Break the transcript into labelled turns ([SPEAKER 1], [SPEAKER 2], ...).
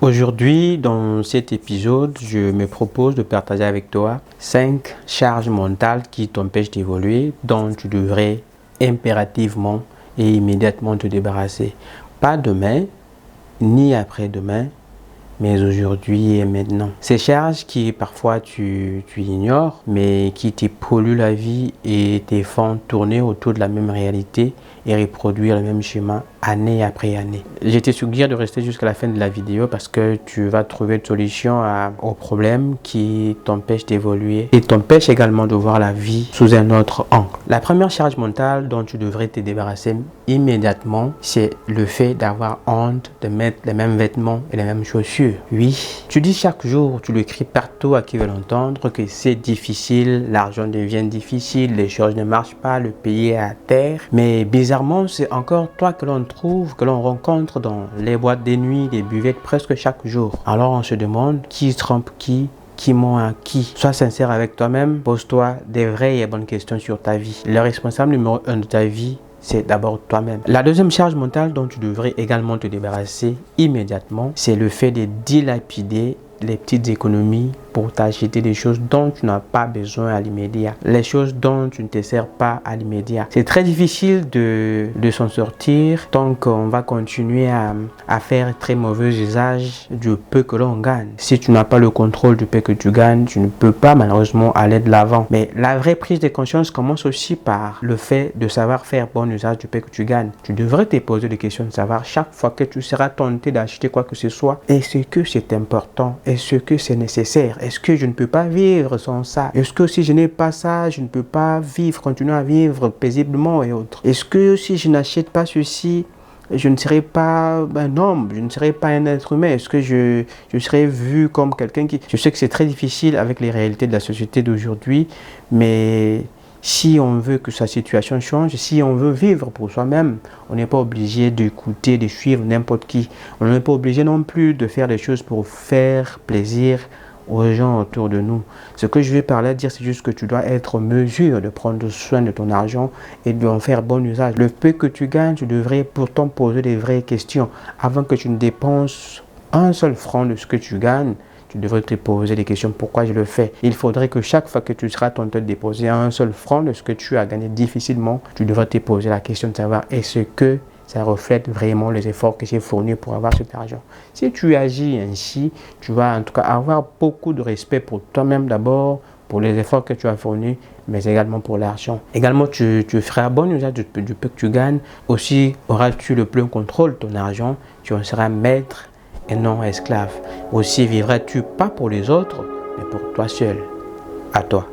[SPEAKER 1] Aujourd'hui, dans cet épisode, je me propose de partager avec toi 5 charges mentales qui t'empêchent d'évoluer, dont tu devrais impérativement et immédiatement te débarrasser. Pas demain, ni après-demain, mais aujourd'hui et maintenant. Ces charges qui parfois tu ignores, mais qui te polluent la vie et te font tourner autour de la même réalité et reproduire le même schéma année après année. Je te suggère de rester jusqu'à la fin de la vidéo parce que tu vas trouver une solution aux problèmes qui t'empêchent d'évoluer et t'empêchent également de voir la vie sous un autre angle. La première charge mentale dont tu devrais te débarrasser immédiatement, c'est le fait d'avoir honte de mettre les mêmes vêtements et les mêmes chaussures. Oui, tu dis chaque jour, tu le cries partout à qui veut l'entendre que c'est difficile, l'argent devient difficile, les choses ne marchent pas, le pays est à terre. Mais bizarrement, c'est encore toi que l'on trouve, que l'on rencontre dans les boîtes de nuit, les buvettes presque chaque jour. Alors on se demande qui trompe qui ment à qui. Sois sincère avec toi-même, pose-toi des vraies et bonnes questions sur ta vie. Le responsable numéro 1 de ta vie, c'est d'abord toi-même. La deuxième charge mentale dont tu devrais également te débarrasser immédiatement, c'est le fait de dilapider les petites économies pour t'acheter des choses dont tu n'as pas besoin à l'immédiat, les choses dont tu ne te sers pas à l'immédiat. C'est très difficile de s'en sortir tant qu'on va continuer à faire très mauvais usage du peu que l'on gagne. Si tu n'as pas le contrôle du peu que tu gagnes, tu ne peux pas malheureusement aller de l'avant. Mais la vraie prise de conscience commence aussi par le fait de savoir faire bon usage du peu que tu gagnes. Tu devrais te poser des questions de savoir chaque fois que tu seras tenté d'acheter quoi que ce soit, est-ce que c'est important? Est-ce que c'est nécessaire? Est-ce que je ne peux pas vivre sans ça? Est-ce que si je n'ai pas ça, je ne peux pas vivre, continuer à vivre paisiblement et autres? Est-ce que si je n'achète pas ceci, je ne serai pas un homme, je ne serai pas un être humain? Est-ce que je serai vu comme quelqu'un qui... Je sais que c'est très difficile avec les réalités de la société d'aujourd'hui, mais si on veut que sa situation change, si on veut vivre pour soi-même, on n'est pas obligé d'écouter, de suivre n'importe qui. On n'est pas obligé non plus de faire des choses pour faire plaisir aux gens autour de nous. Ce que je vais parler dire, c'est juste que tu dois être en mesure de prendre soin de ton argent et d'en faire bon usage. Le peu que tu gagnes, tu devrais pourtant poser des vraies questions. Avant que tu ne dépenses un seul franc de ce que tu gagnes, tu devrais te poser des questions. Pourquoi je le fais? Il faudrait que chaque fois que tu seras tenté de déposer un seul franc de ce que tu as gagné difficilement, tu devrais te poser la question de savoir est-ce que ça reflète vraiment les efforts que j'ai fournis pour avoir cet argent. Si tu agis ainsi, tu vas en tout cas avoir beaucoup de respect pour toi-même d'abord, pour les efforts que tu as fournis, mais également pour l'argent. Également, tu feras bon usage du peu que tu gagnes. Aussi, auras-tu le plein contrôle de ton argent. Tu en seras maître et non esclave. Aussi, vivras-tu pas pour les autres, mais pour toi seul. À toi.